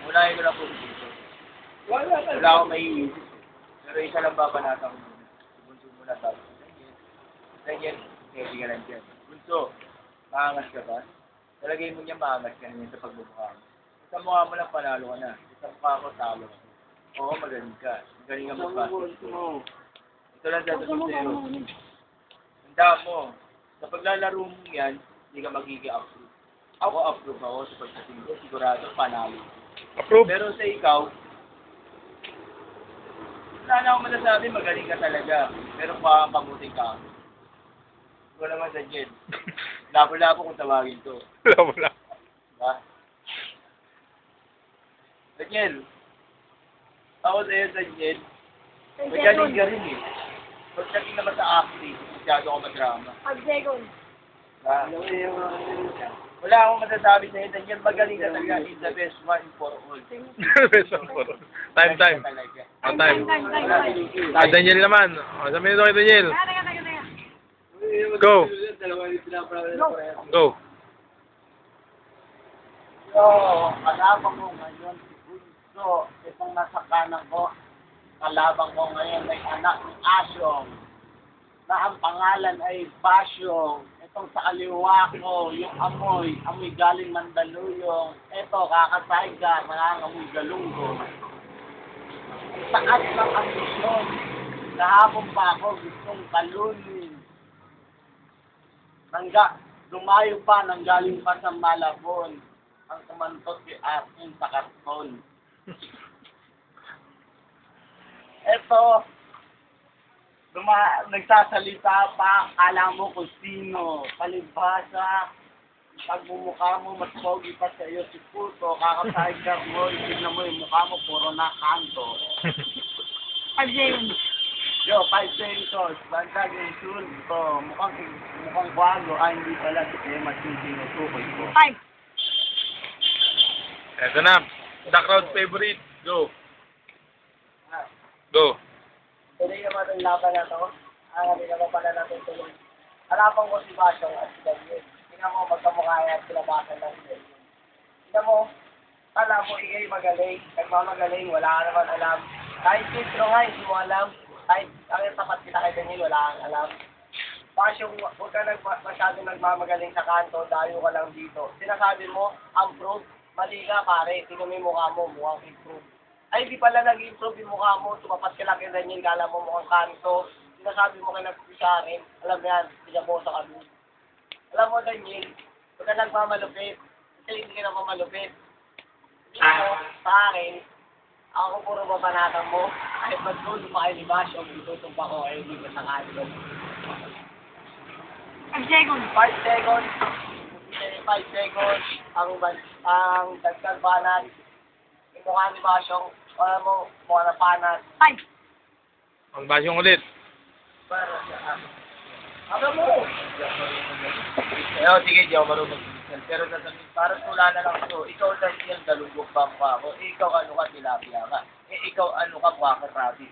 Unahin ko lang po dito. Wala akong maiisip. Pero isa lang babanatan ko muna. Bunso muna tapos. Daniel, hindi ka lang dyan. Bunso, maangas ka ba? Talagay mo niya maangas ka na sa pagbubukha mo. Sa mukha mo lang panalo ka na. Sa mukha ko talo ka. Oo, magaling ka. Magaling ka mag-basket. Ito lang sasabihin sa'yo. Handa mo. Sa paglalaro mo yan, hindi ka magiging approve. Ako approve ako sa pagsasabihin ko. Sigurado panalo. Approve. Pero sa ikaw, wala na akong masasabi, magaling ka talaga. Pero mukha kang kamuting ka. Ikaw naman, Daniel. Labo-labo kung tawagin to. Wala. Diba? Daniel. Ako sa'yo, Daniel. Magaling ka rin eh. Pagdating naman sa acting, masyado ako madrama. 5 seconds. Diba? Wala akong masasabi sa'yo, Daniel. Magaling ka talaga. He's the best one for all. Best one for all. Time. Talaga. Oh, time. Time. Ah, Daniel naman. Oh, 1 minuto kay Daniel. Teka. Go. Go. So, kalabang mo ngayon, so, itong nasa kanan ko, kalabang mo ngayon ay anak ng Asyong, na ang pangalan ay Basyong. Itong sa kaliwa ko, yung amoy galing Mandaluyong. Ito, kakasayga, nangangamoy galunggo. Taas ng ambisyon, kahapon pa ako gustong talunin. Lumayo pa, nanggaling pa sa Malabon, ang kumantot si akin sa karton. Eto, nagsasalita pa, kala mo kung sino, palibhasa, pagmumukha mo, mas pogi pa sa iyo si Puto, kakasayag mo, tignan mo yung mukha mo, puro na kanto. 5 seconds. Yo, 5 seconds, bantag yung sulto, mukhang bago, hindi pala si Emma sinusukoy ko. 5. Eto na. The crowd favorite. Go. Go. Tuloy naman ang laban na ito. Hindi naman pala natin tuloy. Harapan ko si Basyong at si Daniel. Tingnan mo, magkamukha yan, silabasan lang si Daniel. Tingnan mo, kala mo ikay magaling, nagmamagaling, wala ka naman alam. Kahit sitro nga, hindi mo alam. Kahit ang tapat kita kay Daniel, wala kang alam. Basyong, huwag ka masyadong nagmamagaling sa kanto, dayo ka lang dito. Sinasabi mo, improve, mali ka pare, tingnan mo yung mukha mo, mukhang improve. Ay, di pala nag-improve yung mukha mo, tumapat ka lang kay Daniel, kala mo mukhang kanto. Sinasabi mo kay sa akin, alam mo yan, siya po sa kami. Alam mo, Daniel, huwag ka nagmamalupit, kasi hindi ka nagmamalupit. Dito, sa akin, ako puro babanatan mo, kahit magdulo pa kayo ni Basyong, ditutok pa ko, ay hindi ka sa kanto. 5 seconds. 5 seconds, 5 seconds, ang dagdag banat, yung mukha ni Basyong, alam mo, mukha na panat. 5. Ang Basyong ulit. Alam mo! Sige, di ako marunong mag-isel. Pero nasabihin, parang wala na lang ito. Ikaw Daniel, galugok pa mukha mo. Ikaw ano ka, tilapia ka. Ikaw ano ka, mukha ka, rabbit.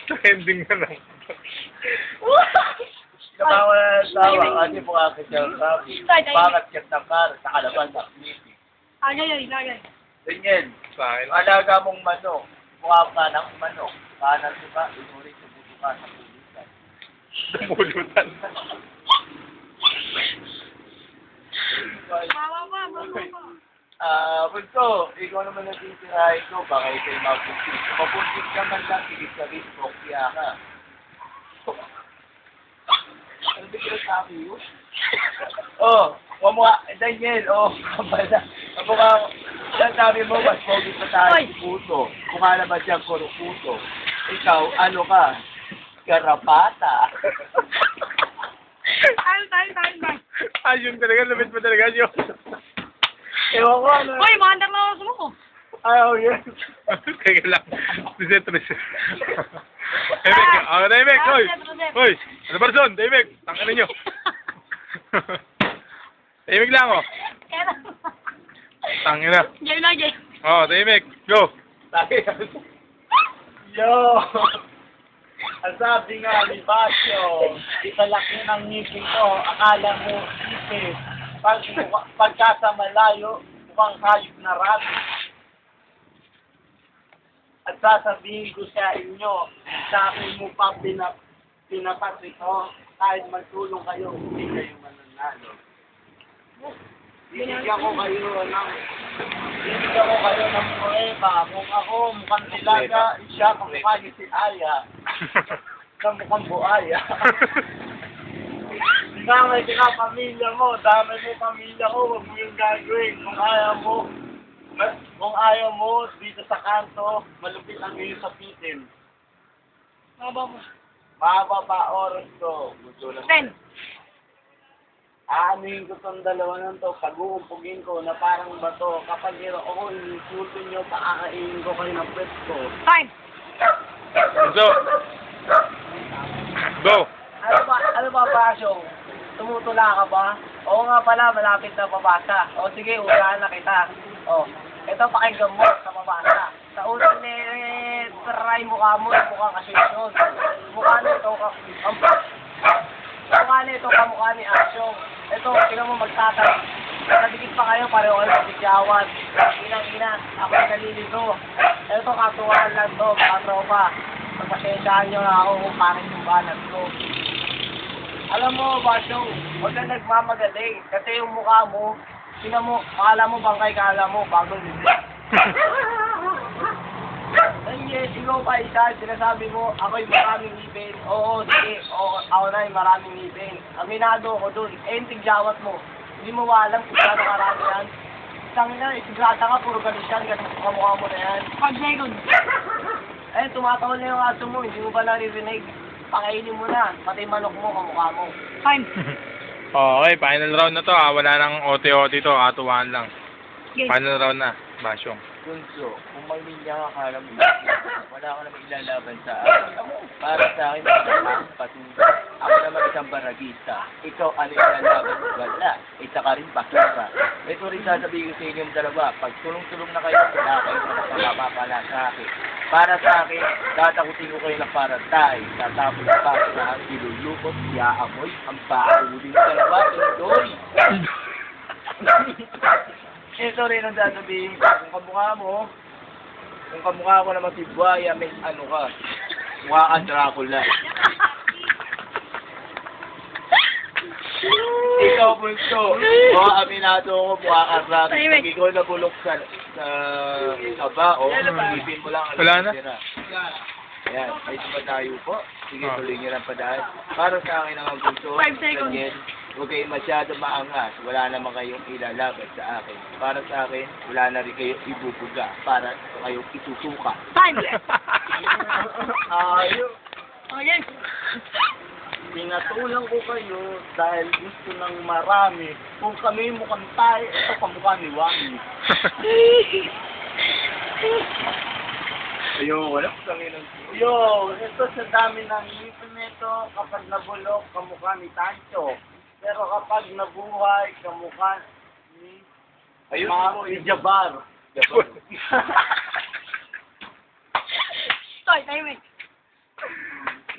Trending na lang. Nabawa na tawa kasi mukha ka siya, rabbit. Bakit ka takar, sa kalaban, sa knitting. Agay. Daniel, Sa akin. alaga mong manok. Mukha ka ng manok. Kanan ko ka, inulit sa buto ka sa pulisan. Dumulutan. Mama. Punto, ikaw naman natitirahin ko, baka ikaw'y mapuntik. Mapuntik ka man lang, ibig sabihin, bokya ka. Ano ba yung sabi yun? Daniel, kabala. Mukha, yan sabi mo, mas pogi pa tayo si Puto. Mukha naman siyang Puto. Ikaw, ano ka? Karapata. Time. Ayun talaga, lumit pa talaga yun. Ewan ko, ano? Hoy, maandar na ako mo. Ayaw yun. Teka lang. Reset. Daimik, Daimik, hoy! Hoy! Ano ba rin, Daimik? Tangka ninyo. Daimik lang, oh. Tangin na. Game lagi. Oh, Daimik, go! Yo! Ang sabi nga ni Basyo, italaki ng ngipin ko, akala mo ipis. Pagka sa malayo, mukhang hayop na rabbit. At sasabihin ko sa inyo, sa akin mo pa pinapas ito, kahit magtulong kayo, hindi kayo mananalo. Binigyan ko kayo ng prueba. Kung ako mukhang nilaga, siya kamukha niya si Aya. Sa mukhang buaya. Damay ka pamilya mo, damay mo pamilya ko, huwag mo yung gagawin. Kung ayaw mo, dito sa kanto, malupit ang iyong sapitin. Mahaba pa oras ko. 10. Aanuhin ko tong dalawa nun to, pag-uumpugin ko na parang bato. Kapag ako inisulto nyo, paakainin ko kayo ng pwesto. 5. So, go. Ano ba, Basyong? Tumutula ka ba? Oo nga pala, malapit na babasa. O sige, unahan na kita. O, ito pakinggan mo sa babasa. Sa unang try mukha mo, mukhang asyong. Mukha nito kamukha ni Asyong. Ito, tingnan mo magtatag. Nakadikit pa kayo, pareho kayo magsigawan. Inang-ina, ako'y nalilito. Ito, katuwaan lang to, mga tropa. Pagpasensyahan nyo na ako kung parang yung banat ko. Alam mo, Basyong, huwag ka nagmamagaling. Kasi yung mukha mo, tingnan mo, akala mo bangkay, akala mo, bagong hindi. Ay, ikaw pa isa, sinasabi mo, ako'y maraming ngipin. Oo, sige, ako na yung maraming ngipin. Aminado ako dun. Yung tigjawat mo. Hindi mo alam kung saan karami yan. Tangin na, isigrata ka, puro ganun yan, kasi kamukha mo na yan. 5 seconds. Eh, tumatawal na yung aso mo, hindi mo ba naririnig? Pakainin mo na, pati manok mo, kamukha mo. 5. Okay, final round na to ah. Wala nang OT-OT to, katuwaan lang. Game. Final round na, Basyong. Bunso, kung magminya ka alam mo, wala ka naman ilalaban sa akin. Para sa akin, patungo. Ako naman isang baragista. Ikaw, ano ilalaban? Wala. Isa ka rin basura. Ito rin sasabihin ko sa inyong dalawa. Pag tulong-tulong na kayo, wala kayo na pala sa akin. Para sa akin, tatakutin ko kayo ng parantay. Tatapos pa sa ilulukot, iaamoy, ang pauling dalawa, indoy. Ito rin ang sasabihin ko. Kung kamukha ko naman si Buaya, may ano ka. Mukha kang Dracula. Ikaw, Bunso. Aminado ako, mukha kang Dracula. Pag ikaw nabulok sa kaba, ipin mo lang. Wala na. Ayan, ay pa tayo po. Sige, tuloy nyo lang padaan. Para sa akin ang Bunso, 5 seconds. ganyan. Huwag kayo masyado maangas. Wala naman kayong ilalaban sa akin. Para sa akin, wala na rin kayong ibubuga. Para kayong itutuka. 5. Ayun. Okay. Pinatulang ko kayo dahil gusto ng marami. Kung kami mukhang tayo, ito kamukha ni Wami. Ayun, wala ko kami ng... Yo, ito sa dami ng ngipin nito, kapag nabulok, kamukha ni Tancho. Pero kapag nabuhay, kamukha ni... Ayun, ni Jabar. Toy, timing.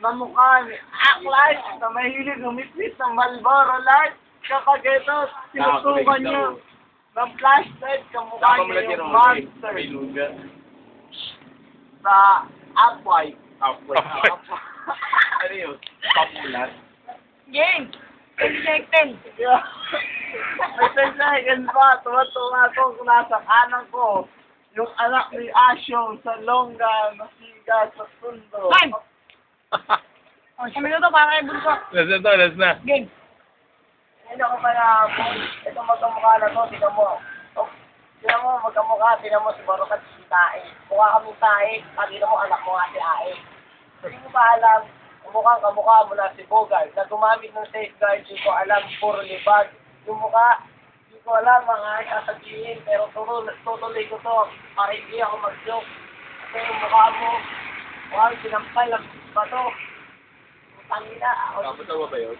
Namukha ni Aklight na mahilig umipit ng Marlboro Light. Kapag ito, sinutukan niyo ng flashlight, kamukha niya yung monster sa Upwipe. Ano yun? Popular. Game. 10. May 10 seconds pa, tuwa-tuwa ko kung nasa kanan ko. Yung anak ni Asyong sa longga, nasiga sa sundo. 5. O, 1 minuto para kay Bunso. Last na. Game. Hindi ko kaya, ito magkamukha na to, tignan mo. Tignan mo, magkamukha, tignan mo si Barokat si Tae. Mukha kaming Tae, tignan mo anak mo nga si Ae. Hindi ko pa alam, kamukha mo na si Bogart, na gumamit ng safeguard, hindi ko alam, puro libag. Yung mukha, hindi ko alam mga sasabihin, pero tutuloy ko to, para hindi ako mag-joke. Kasi yung mukha mo, mukhang sinampal lang ba to? Tangina, ako. Kapatawa ba yun?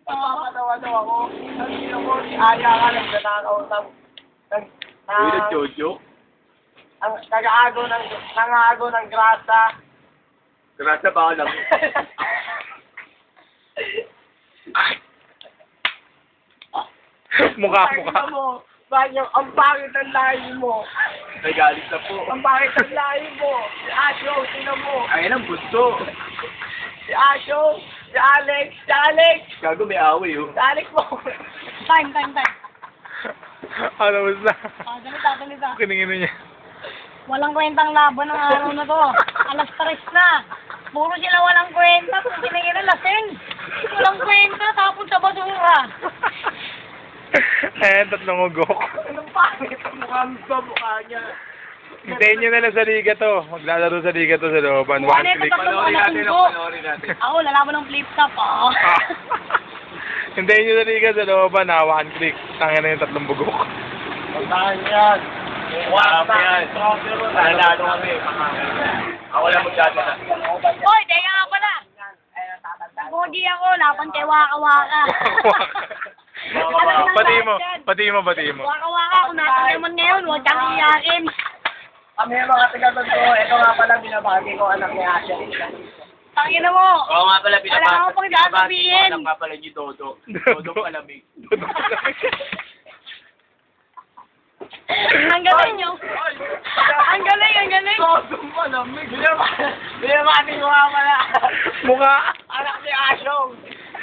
Papatawa daw ako. Sabi ko, si Aya ka nagtatakaw ng Uy, nag-jojo? ang nangaago ng grasa. Grasa ba ako lang? Mukha. Tingnan mo. Banyang, ang pangit ang lahi mo. May galit na po. Ang pangit ang lahi mo. Si Asyo, tingnan mo. Ayun ang bunso. Si Asyo, si Alex, Gago may away oh. si Alex mo. Time. Ano ba? Dalita. Kiningin niya. Walang kwentang laban ng araw na to. Alas 3 na. Puro sila walang kwenta. Kung kinigila lasing. Walang kwenta. Tapos sa basura. Tatlong ugok. Anong pangit ang mukha niya. Hintayin nyo na lang sa liga to. Maglalaro sa liga to sa looban. Ano One ito, click. tatlong Panoorin natin ugok. panoorin natin. Ako, lalaban ng flip top, ah. Hintayin nyo sa liga sa looban ha. One click. Tangin na yung tatlong bugok. Puntahan yan. Marami yan. Nanalo kami. Ako lang magdadala. Hoy, teka nga pala. Gogi ako, laban kay Waka-Waka. Pati mo. Waka-Waka, kung nasa naman ngayon, huwag kang iyakin. Kami yung mga taga-tondo, ito nga pala binabagi ko anak ni Asya. Tangina mo. Oo nga pala, Wala akong pang sasabihin. Alam nga pala ni Dodo. Dodo palamig. Ang galing nyo. Ang galing. Sodom palamig. Binabagi ko nga pala. Mukha. Anak ni Asyong.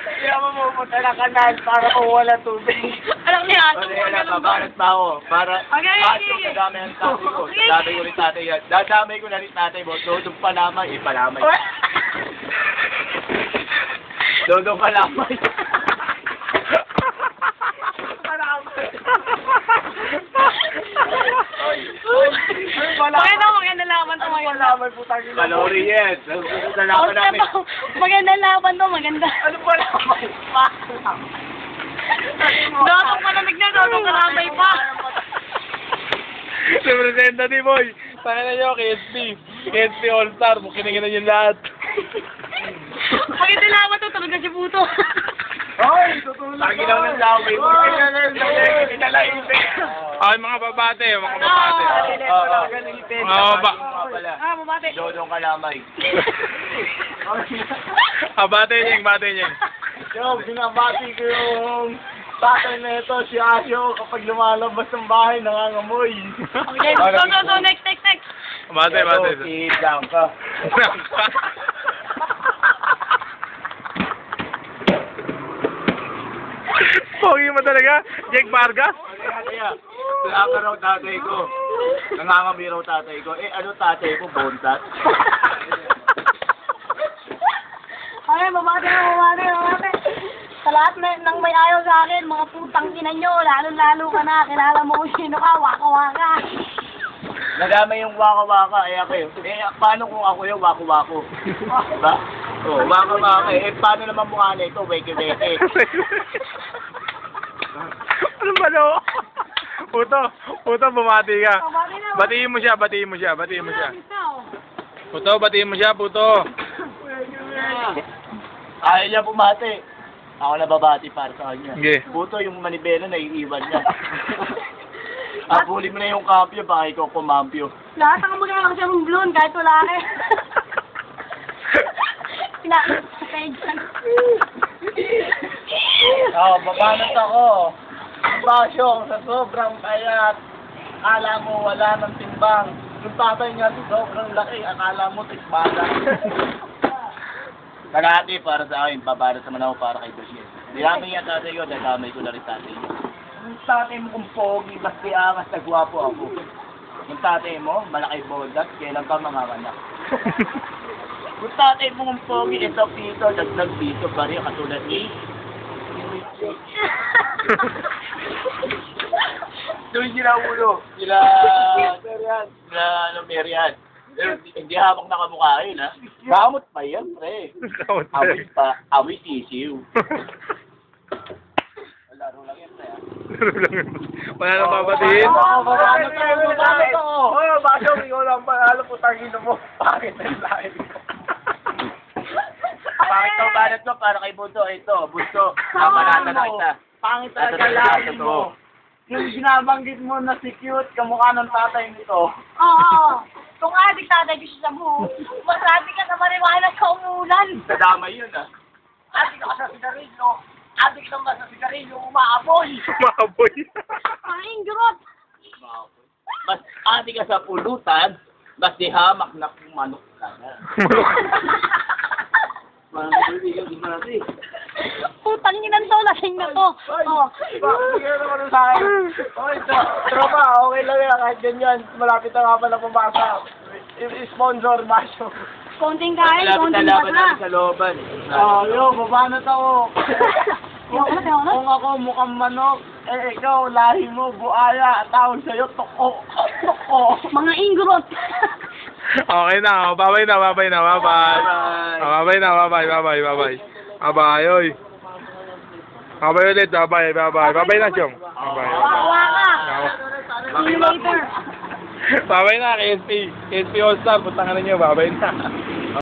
Hindi naman pupunta ng kanal para wala tubig. Alam niya, ato Kasi alam, babanat pa ako. Para Okay. dadamay ang tatay ko. Dadamay ko rin tatay yan. Dadamay ko na rin tatay mo. Dodo palamay. Palamay. Dodo palamay. Maganda laban to, maganda. Palamay putang ina. Palori yan. Nalaman namin. Maganda laban to, maganda. Ano palamay? Dotong palamig na, dotong kalamay pa. Representative boy. Tangin na nyo, KSP All-Star. Mukinigin na yung lahat. Maganda laban to, tulog na si Puto. Ay, tutulog. Lagi daw ng laway. Ay, mga babate. Mga babate. Mabate. Dodong kalamay. Bate niya. Yo, binabati ko yung tatay na ito, si Asyo, kapag lumalabas ng bahay, nangangamoy. Okay, so, next. Bate. Lang ka. Pogi mo talaga? Jake Vargas? Kaya, wala ka raw tatay ko. Nangangami raw tatay ko. Eh, ano tatay ko? Bontat? Ay, mabate. Sa lahat ng may ayaw sa akin, mga putang ina nyo, lalo-lalo ka na, kilala mo kung sino ka, waka-waka. Nadamay yung waka-waka. Eh, ako yun. Eh, paano kung ako yung wako-wako? Diba? Oh, waka-waka. Eh, paano naman mukha na ito? Weke-weke. Ano ba no? Puto, bumati ka. Mabate na. Batiin mo siya. Puto, batiin mo siya, puto. Ayaw niya bumati. Ako na babati para sa kanya. Sige. Puto, yung manibela na iiwan niya. Abulin mo na yung kampyo, baka ikaw kumampyo. Lahat ng mag-aaral kasi yung blonde, kahit wala ka. Pinakasay dyan. Babanat ako. Basyong, sa sobrang payat, akala mo wala ng timbang. Yung tatay niya, sobrang laki, akala mo tikbala. Kalahati para sa akin, babarat naman ako para kay Dosiel. Dinamay niya tatay ko, dadamay ko na rin tatay niya. Yung tatay mo kung pogi, basti angas, nagwapo ako. Yung tatay mo, malaki bodas, kailan pa manganganak? Yung tatay mo kung pogi, ito pito, dagdag pito, bari katulad ni... Doon sila ulo, sila Merian. Hindi habang nakamukha yun, ha? Gamot pa yan, pre. Awit pa, awit isiw. Laro lang yan, pre, ha? Wala nang babatiin. Babanat ako. Oh, Basyong, ikaw lang panalo, putang ina mo. Bakit ang lahi mo? Bakit ito, banat mo para kay Bunso? Ito, Bunso, napanatan na kita. Pangit talaga lahi mo. Yung binabanggit mo na si cute, kamukha ng tatay nito. Oo. Kung adik tatay ko siya sa buho, masabi ka sa mariwana sa umulan. Nadamay yun, ha? Ate ka sa sigarilyo. adik naman sa sigarilyo, umaapoy. Maboy. Mga ingrot. Mas ati ka sa pulutan, mas di hamak na pumanok ka na. Parang kaibigan din natin. Putang inan to, lasing na to. Oh. Bigyan naman sa akin. Oy, tropa, okay lang yan. Kahit ganyan, malapit na nga pala pumasa. I-sponsor, Basyo. Konting kain, Malapit na konting laban natin basa. sa looban. Yo, babanat ako. Ayaw na. Kung ako mukhang manok, ikaw, lahi mo, buaya, at tawag sa'yo, toko. Toko. Mga ingrot. Okay na, oh. Babay na, babay na, babay. Ah, babay na, babay, babay, babay. Babay, oy. Babay ulit, babay, babay. Babay na, Chong. Babay. Wawa ka. See you later. Babay na, KSP. KSP All-Star, punta ka na nyo, babay na.